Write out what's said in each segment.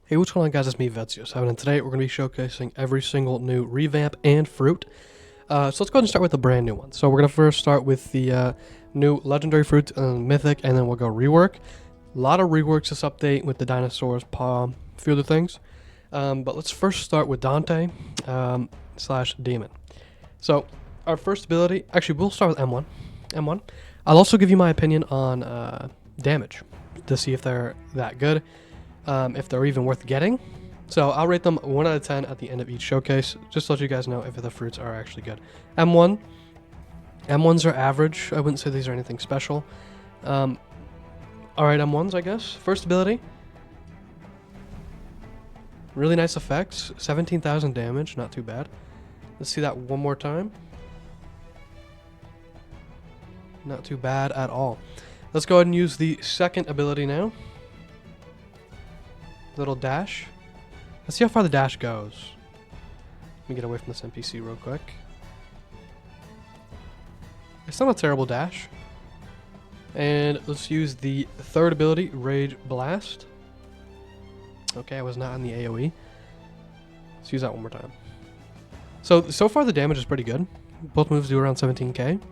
Hey, what's going on, guys? It's me, Vetsio7, and today we're going to be showcasing every single new revamp and fruit. So let's go ahead and start with the brand new one. So we're going to first start with the new legendary fruit and mythic, and then we'll go rework. A lot of reworks this update with the dinosaurs, paw, a few other things. But let's first start with Dante slash demon. So our first ability, actually we'll start with M1. M1. I'll also give you my opinion on damage to see if they're that good. If they're even worth getting. So I'll rate them 1 out of 10 at the end of each showcase, just to let you guys know if the fruits are actually good. M1. M1s are average. I wouldn't say these are anything special. Alright, M1s, I guess. First ability. Really nice effects. 17,000 damage, not too bad. Let's see that one more time. Not too bad at all. Let's go ahead and use the second ability now. Little dash. Let's see how far the dash goes. Let me get away from this NPC real quick. It's not a terrible dash. And let's use the third ability, Rage Blast. Okay, I was not on the AoE. Let's use that one more time. So far the damage is pretty good. Both moves do around 17k.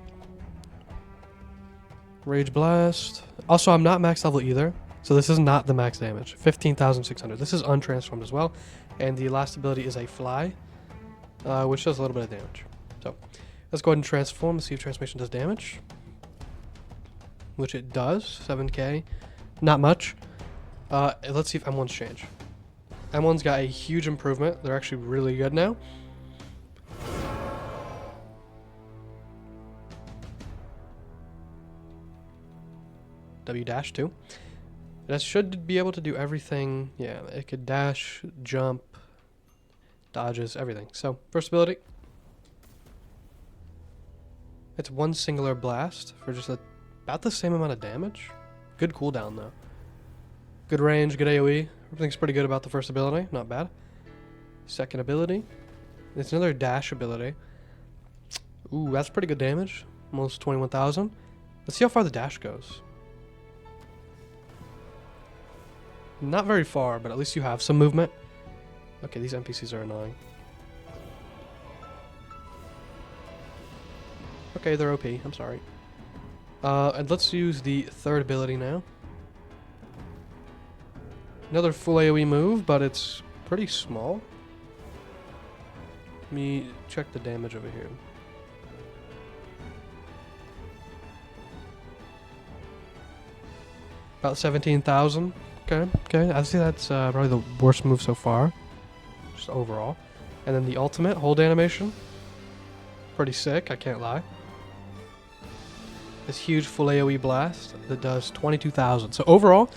Rage Blast. Also, I'm not max level either. So this is not the max damage, 15,600. This is untransformed as well. And the last ability is a fly, which does a little bit of damage. So let's go ahead and transform and see if transformation does damage. Which it does, 7k. Not much. Let's see if M1's change. M1's got a huge improvement. They're actually really good now. W dash too. That should be able to do everything. Yeah, it could dash, jump, dodges, everything. So, first ability. It's one singular blast for just about the same amount of damage. Good cooldown, though. Good range, good AoE. Everything's pretty good about the first ability. Not bad. Second ability. It's another dash ability. Ooh, that's pretty good damage. Almost 21,000. Let's see how far the dash goes. Not very far, but at least you have some movement. Okay, these NPCs are annoying. Okay, they're OP. I'm sorry. And let's use the third ability now. Another full AoE move, but it's pretty small. Let me check the damage over here. About 17,000. Okay. I see that's probably the worst move so far. Just overall. And then the ultimate, hold animation. Pretty sick, I can't lie. This huge full AoE blast that does 22,000. So overall,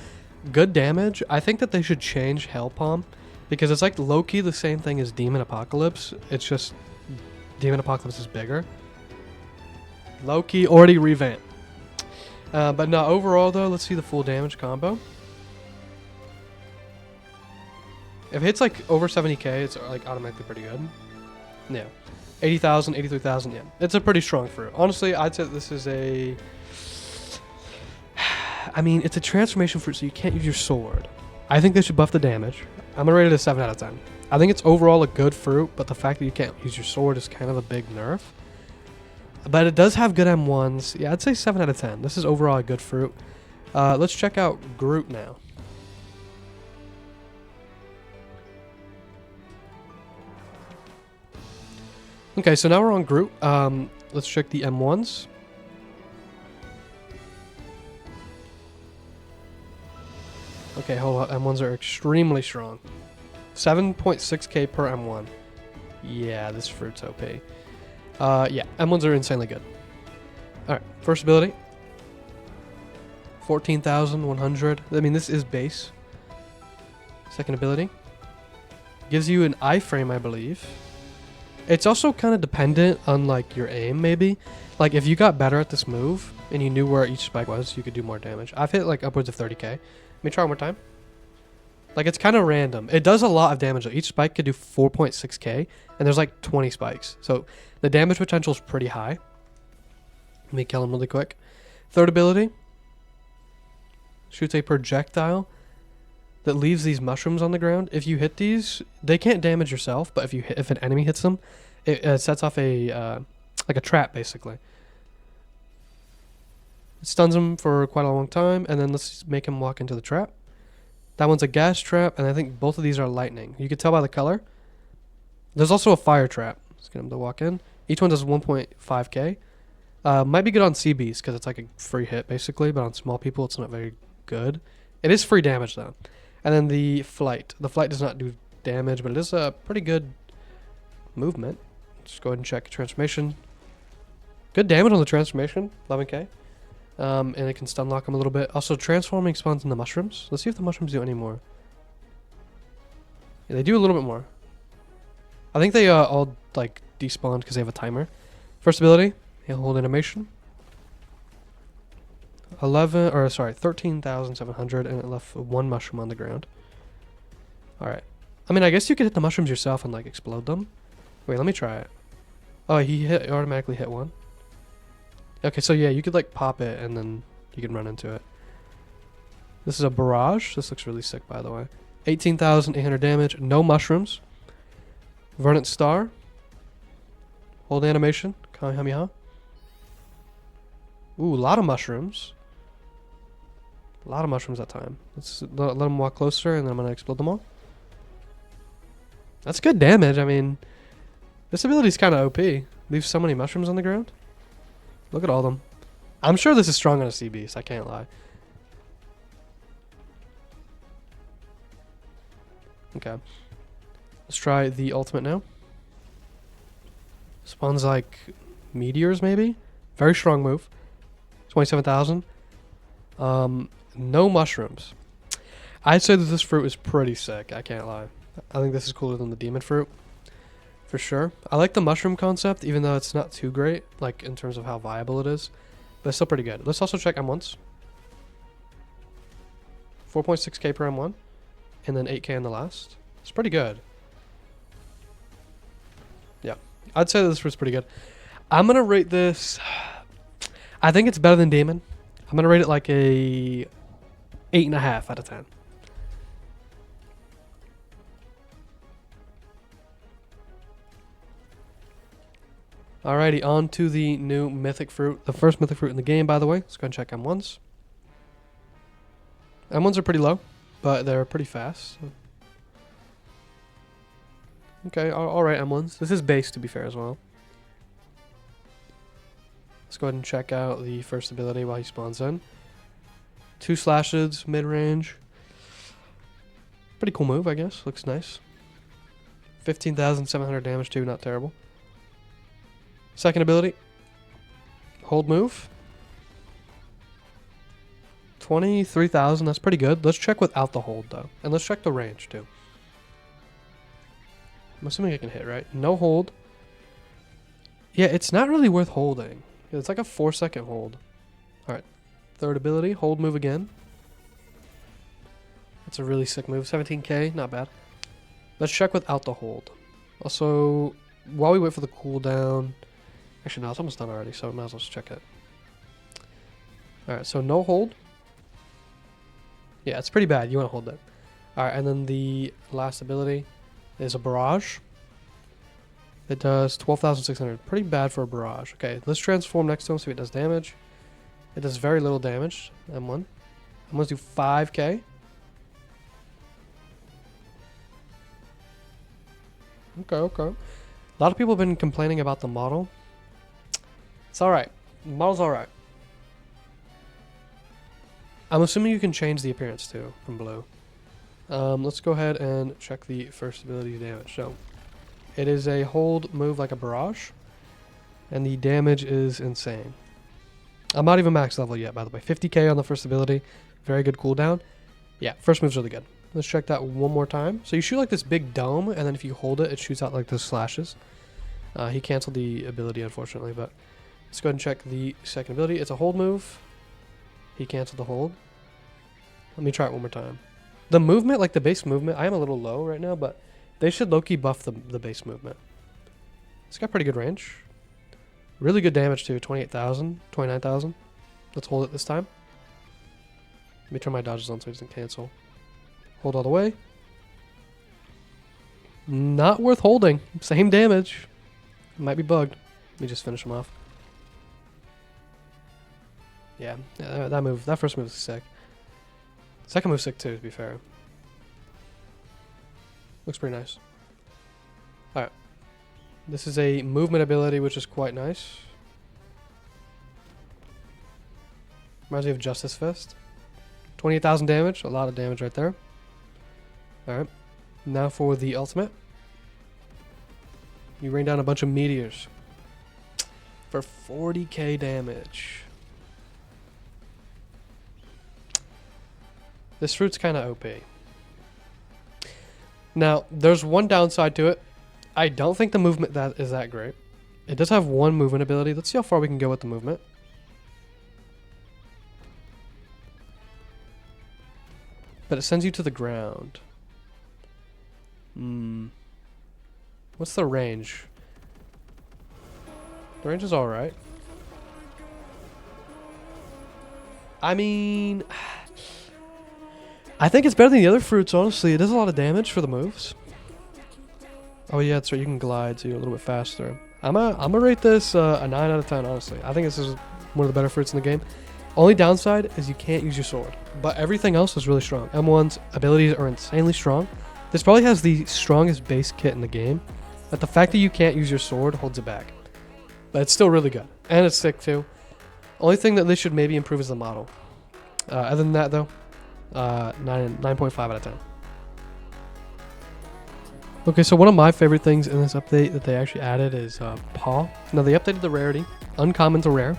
good damage. I think that they should change Hell Palm, because it's like low-key the same thing as Demon Apocalypse. It's just Demon Apocalypse is bigger. Low-key already revamped. But no, overall though, let's see the full damage combo. If it hits like over 70k, it's like automatically pretty good. Yeah. 80,000, 83,000, yeah. It's a pretty strong fruit. Honestly, I'd say this is a... I mean, it's a transformation fruit, so you can't use your sword. I think they should buff the damage. I'm gonna rate it a 7 out of 10. I think it's overall a good fruit, but the fact that you can't use your sword is kind of a big nerf. But it does have good M1s. Yeah, I'd say 7 out of 10. This is overall a good fruit. Let's check out Groot now. Okay, so now we're on Groot. Let's check the M1s. Okay, hold on. M1s are extremely strong. 7.6k per M1. Yeah, this fruit's OP. Yeah, M1s are insanely good. Alright, first ability. 14,100. I mean, this is base. Second ability. Gives you an iframe, I believe. It's also kind of dependent on like your aim, maybe. Like if you got better at this move and you knew where each spike was, you could do more damage. I've hit like upwards of 30k. Let me try one more time. Like it's kind of random. It does a lot of damage. Each spike could do 4.6k and there's like 20 spikes. So the damage potential is pretty high. Let me kill him really quick. Third ability. Shoots a projectile. that leaves these mushrooms on the ground. If you hit these, they can't damage yourself, but if an enemy hits them, it sets off a like a trap basically. It stuns him for quite a long time, and then let's make him walk into the trap. That one's a gas trap, and I think both of these are lightning. You can tell by the color. There's also a fire trap. Let's get him to walk in. Each one does 1.5k. Might be good on CBs because it's like a free hit basically, but on small people it's not very good. It is free damage though. And then the flight. The flight does not do damage, but it is a pretty good movement. Just go ahead and check transformation. Good damage on the transformation, 11k. And it can stun lock him a little bit. Also, transforming spawns in the mushrooms. Let's see if the mushrooms do any more. Yeah, they do a little bit more. I think they all like despawned because they have a timer. First ability, he'll hold animation. 13,700, and it left one mushroom on the ground. Alright. I mean, I guess you could hit the mushrooms yourself and like explode them. Wait, let me try it. Oh, he automatically hit one. Okay, so yeah, you could like pop it and then you can run into it. This is a barrage. This looks really sick, by the way. 18,800 damage. No mushrooms. Verdant Star. Hold animation. Kamehameha. Ooh, a lot of mushrooms. A lot of mushrooms that time. Let's let them walk closer, and then I'm going to explode them all. That's good damage. I mean, this ability's kind of OP. Leaves so many mushrooms on the ground. Look at all of them. I'm sure this is strong on a sea beast. I can't lie. Okay. Let's try the ultimate now. Spawns like meteors, maybe? Very strong move. 27,000. No mushrooms. I'd say that this fruit is pretty sick. I can't lie. I think this is cooler than the demon fruit. For sure. I like the mushroom concept, even though it's not too great, like in terms of how viable it is. But it's still pretty good. Let's also check M1s. 4.6k per M1. And then 8k in the last. It's pretty good. Yeah. I'd say this was pretty good. I'm going to rate this... I think it's better than Demon. I'm going to rate it like a 8.5 out of 10. Alrighty, on to the new Mythic fruit. The first Mythic fruit in the game, by the way. Let's go and check M1s. M1s are pretty low, but they're pretty fast. Okay, alright M1s. This is base, to be fair, as well. Let's go ahead and check out the first ability while he spawns in. 2 slashes, mid-range. Pretty cool move, I guess. Looks nice. 15,700 damage too, not terrible. Second ability. Hold move. 23,000, that's pretty good. Let's check without the hold, though. And let's check the range, too. I'm assuming I can hit, right? No hold. Yeah, it's not really worth holding. It's like a 4-second hold. Alright. Third ability. Hold move again. That's a really sick move. 17k. Not bad. Let's check without the hold. Also, while we wait for the cooldown... Actually, no, it's almost done already, so I might as well just check it. Alright, so no hold. Yeah, it's pretty bad. You want to hold that. Alright, and then the last ability is a barrage. It does 12,600. Pretty bad for a barrage. Okay, let's transform next to him, see if it does damage. It does very little damage. M1. I'm going to do 5k. Okay. A lot of people have been complaining about the model. It's alright. The model's alright. I'm assuming you can change the appearance too from blue. Let's go ahead and check the first ability damage. So, it is a hold move like a barrage. And the damage is insane. I'm not even max level yet, by the way. 50k on the first ability. Very good cooldown. Yeah, first move's really good. Let's check that one more time. So you shoot like this big dome, and then if you hold it, it shoots out like those slashes. He canceled the ability, unfortunately, but let's go ahead and check the second ability. It's a hold move. He canceled the hold. Let me try it one more time. The movement, like the base movement, I am a little low right now, but they should low-key buff the base movement. It's got pretty good range. Really good damage too, 28,000, 29,000. Let's hold it this time. Let me turn my dodges on so he doesn't cancel. Hold all the way. Not worth holding. Same damage. Might be bugged. Let me just finish him off. Yeah, that first move is sick. Second move sick too, to be fair. Looks pretty nice. Alright. This is a movement ability, which is quite nice. Reminds me of Justice Fist. 28,000 damage. A lot of damage right there. Alright. Now for the ultimate. You rain down a bunch of meteors. For 40k damage. This fruit's kind of OP. Now, there's one downside to it. I don't think the movement is that great. It does have one movement ability. Let's see how far we can go with the movement. But it sends you to the ground. What's the range? The range is alright. I mean, I think it's better than the other fruits, honestly. It does a lot of damage for the moves. Oh yeah, that's right. You can glide, so you're a little bit faster. I'm gonna rate this a 9 out of 10, honestly. I think this is one of the better fruits in the game. Only downside is you can't use your sword. But everything else is really strong. M1's abilities are insanely strong. This probably has the strongest base kit in the game. But the fact that you can't use your sword holds it back. But it's still really good. And it's sick too. Only thing that they should maybe improve is the model. Other than that though, 9.5 out of 10. Okay, so one of my favorite things in this update that they actually added is Paw. Now they updated the rarity, uncommon to rare.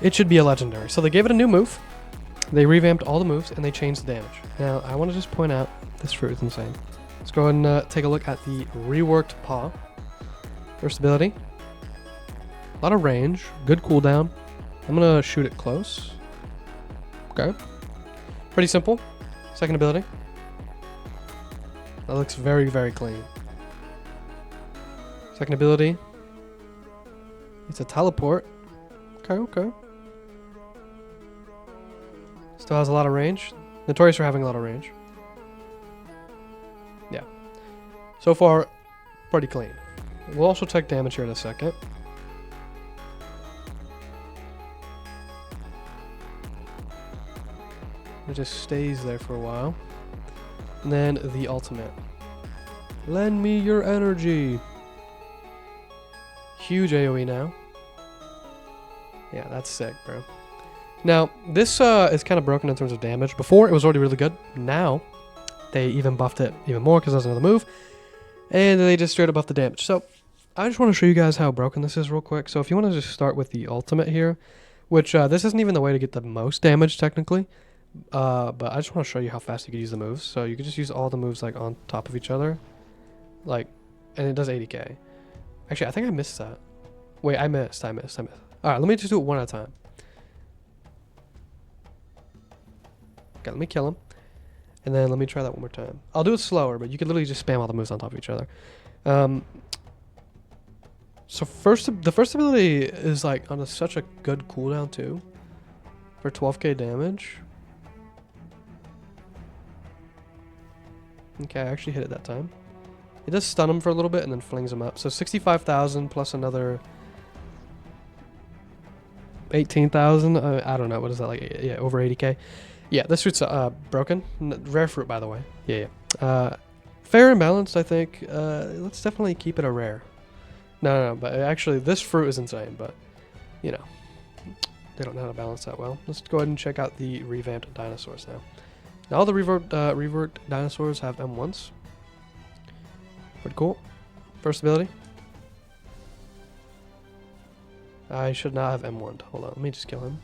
It should be a legendary. So they gave it a new move. They revamped all the moves and they changed the damage. Now I want to just point out this fruit is insane. Let's go ahead and take a look at the reworked Paw. First ability. A lot of range, good cooldown. I'm gonna shoot it close. Okay. Pretty simple. Second ability. That looks very, very clean. Second ability. It's a teleport. Okay, okay. Still has a lot of range. Notorious for having a lot of range. Yeah. So far, pretty clean. We'll also check damage here in a second. It just stays there for a while. And then the ultimate. Lend me your energy. Huge AoE now. Yeah, that's sick, bro. Now, this is kind of broken in terms of damage. Before, it was already really good. Now, they even buffed it even more because there's another move. And they just straight up buffed the damage. So, I just want to show you guys how broken this is real quick. So, if you want to just start with the ultimate here, which this isn't even the way to get the most damage, technically. But I just want to show you how fast you can use the moves. So, you can just use all the moves like on top of each other. Like, and it does 80k. Actually, I think I missed that. Wait, I missed. Alright, let me just do it one at a time. Okay, let me kill him. And then let me try that one more time. I'll do it slower, but you can literally just spam all the moves on top of each other. So the first ability is like on such a good cooldown too. For 12k damage. Okay, I actually hit it that time. It does stun him for a little bit and then flings him up. So 65,000 plus another 18,000. I don't know. What is that like? Yeah, over 80k. Yeah, this fruit's broken. Rare fruit, by the way. Yeah. Fair and balanced, I think. Let's definitely keep it a rare. No, but actually, this fruit is insane. But, you know, they don't know how to balance that well. Let's go ahead and check out the revamped dinosaurs now. Now, all the reworked dinosaurs have M1s. Pretty cool. First ability. I should not have M1'd. Hold on, let me just kill him.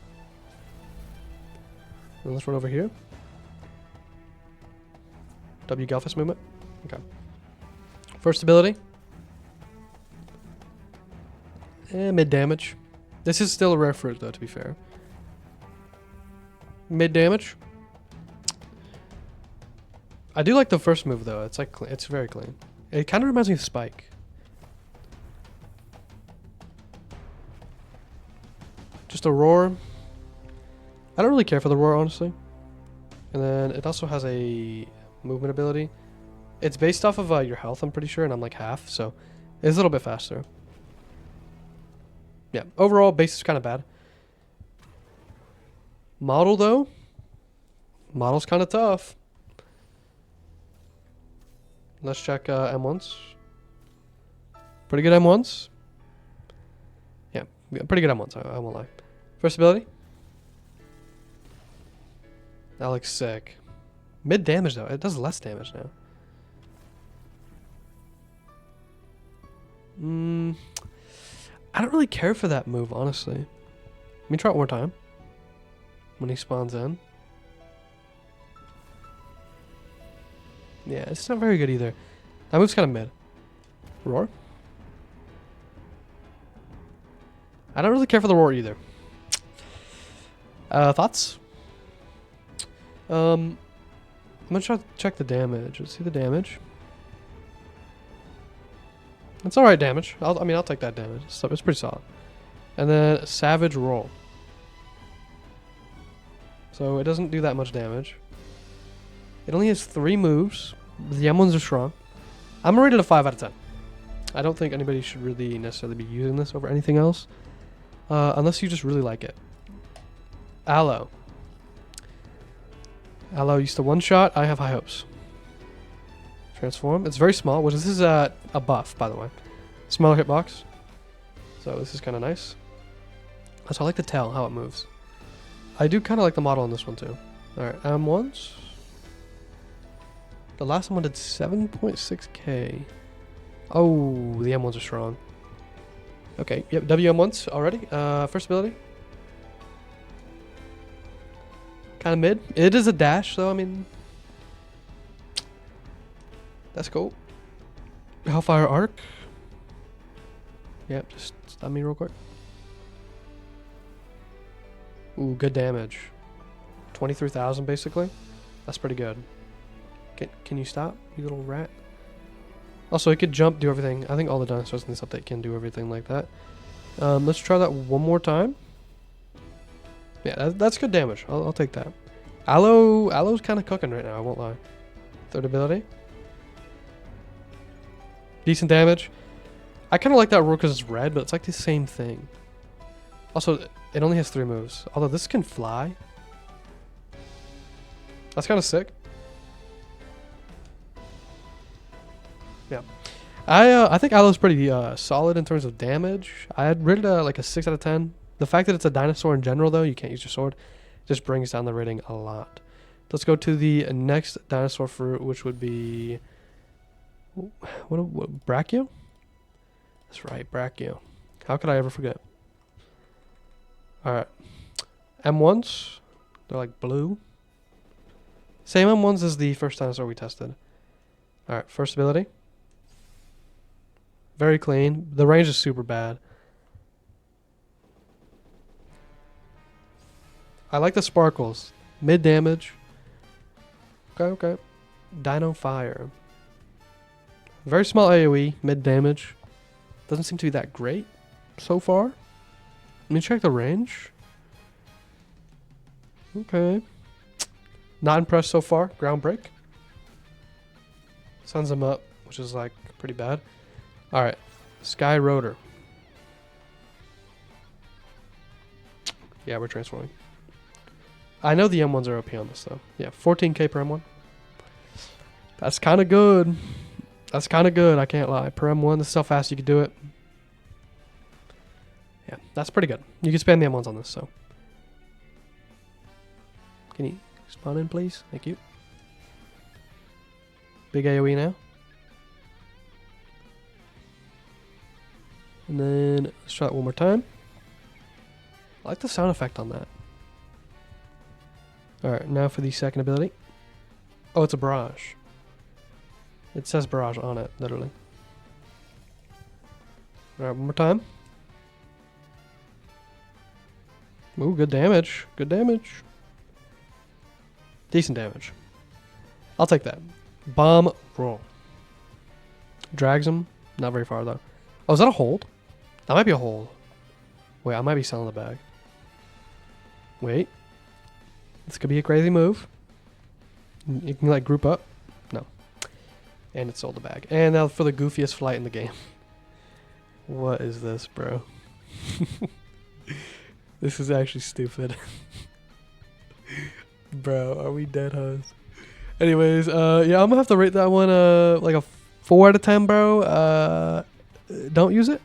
And let's run over here. W Gelfus movement. Okay. First ability. Mid damage. This is still a rare fruit though, to be fair. Mid damage. I do like the first move though. It's like it's very clean. It kind of reminds me of Spike. Just a roar. I don't really care for the roar, honestly. And then it also has a movement ability. It's based off of your health, I'm pretty sure, and I'm like half, so it's a little bit faster. Yeah, overall, base is kind of bad. Model, though, model's kind of tough. Let's check M1s. Pretty good M1s. Yeah, pretty good M1s, I won't lie. First ability. That looks sick. Mid damage, though. It does less damage now. I don't really care for that move, honestly. Let me try it one more time. When he spawns in. Yeah, it's not very good either. That move's kind of mid. Roar. I don't really care for the roar either. Thoughts? I'm gonna try to check the damage. Let's see the damage. It's alright damage. I mean, I'll take that damage. So it's pretty solid. And then Savage Roll. So it doesn't do that much damage. It only has 3 moves. The M1s are strong. I'm gonna rate it a 5 out of 10. I don't think anybody should really necessarily be using this over anything else. Unless you just really like it. Aloe. Aloe used to one-shot. I have high hopes. Transform. It's very small, which this is a buff, by the way. Smaller hitbox. So this is kind of nice. So I like to tell how it moves. I do kind of like the model on this one, too. Alright, M1s. The last one did 7.6k. Oh, the M1s are strong. Okay, yep, WM1s already. First ability. Kind of mid. It is a dash, though, I mean... That's cool. Hellfire Arc. Yep, just stun me real quick. Ooh, good damage. 23,000 basically. That's pretty good. Can you stop, you little rat? Also, it could jump, do everything. I think all the dinosaurs in this update can do everything like that. Let's try that one more time. Yeah, that's good damage. I'll take that. Aloe's kind of cooking right now, I won't lie. Third ability. Decent damage. I kind of like that roar because it's red, but it's like the same thing. Also, it only has 3 moves. Although this can fly. That's kind of sick. Yeah. I think Aloe's pretty solid in terms of damage. I'd rate it like a 6 out of 10. The fact that it's a dinosaur in general, though, you can't use your sword, just brings down the rating a lot. Let's go to the next dinosaur fruit, which would be... What Brachio? That's right, Brachio. How could I ever forget? Alright. M1s. They're like blue. Same M1s as the first dinosaur we tested. Alright, first ability. Very clean. The range is super bad. I like the sparkles. Mid damage. Okay. Dino Fire. Very small AoE, mid damage. Doesn't seem to be that great so far. Let me check the range. Okay. Not impressed so far. Ground break. Sends him up, which is like pretty bad. Alright. Sky Rotor. Yeah, we're transforming. I know the M1s are OP on this though. Yeah, 14k per M1. That's kind of good. That's kind of good, I can't lie. Per M1, this is how fast you can do it. Yeah, that's pretty good. You can spam the M1s on this, so. Can you spawn in, please? Thank you. Big AoE now. And then, let's try it one more time. I like the sound effect on that. Alright, now for the second ability. Oh, it's a barrage. It says barrage on it, literally. Alright, one more time. Ooh, good damage. Good damage. Decent damage. I'll take that. Bomb roll. Drags him. Not very far, though. Oh, is that a hold? That might be a hold. Wait, I might be selling the bag. Wait. This could be a crazy move. You can like group up. No. And it sold the bag. And now for the goofiest flight in the game. What is this, bro? This is actually stupid. Bro, are we dead, hoes? Anyways, yeah, I'm gonna have to rate that one like a 4 out of 10, bro. Don't use it.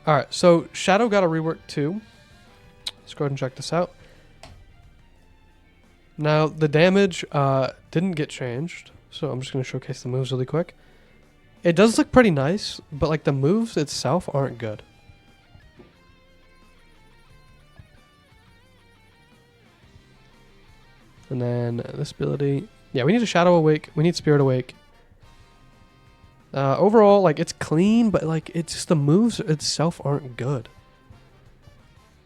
Alright, so Shadow got a rework too. Let's go ahead and check this out. Now, the damage didn't get changed, so I'm just going to showcase the moves really quick. It does look pretty nice, but like the moves itself aren't good. And then this ability, yeah, we need a Shadow Awake, we need Spirit Awake. Overall, like it's clean, but like it's just the moves itself aren't good.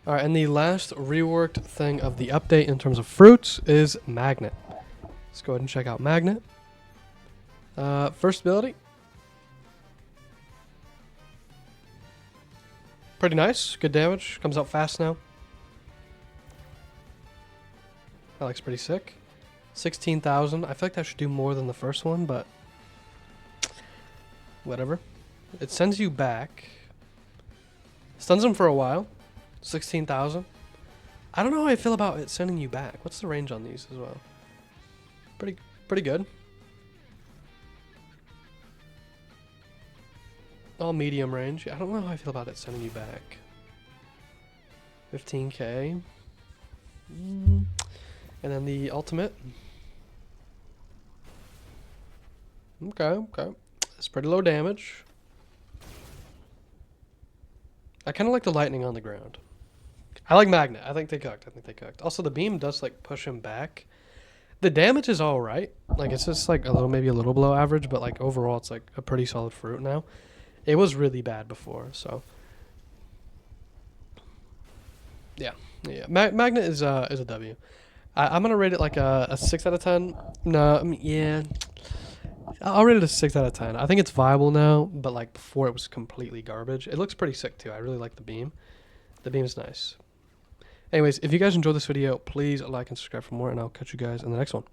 Alright, and the last reworked thing of the update in terms of fruits is Magnet. Let's go ahead and check out Magnet. First ability. Pretty nice, good damage, comes out fast now. That looks pretty sick. 16,000, I feel like that should do more than the first one, but whatever. It sends you back. Stuns him for a while. 16,000. I don't know how I feel about it sending you back. What's the range on these as well? Pretty good. All medium range. I don't know how I feel about it sending you back. 15k. And then the ultimate. Okay. It's pretty low damage. I kind of like the lightning on the ground. I like Magnet. I think they cooked. Also, the beam does like push him back. The damage is all right. Like it's just like maybe a little below average, but like overall, it's like a pretty solid fruit now. It was really bad before, so yeah. Magnet is a W. I'm gonna rate it like a 6 out of 10. No, I mean, yeah. I'll rate it a 6 out of 10. I think it's viable now, but like before it was completely garbage. It looks pretty sick too. I really like the beam. The beam's nice. Anyways, if you guys enjoyed this video, please like and subscribe for more, and I'll catch you guys in the next one.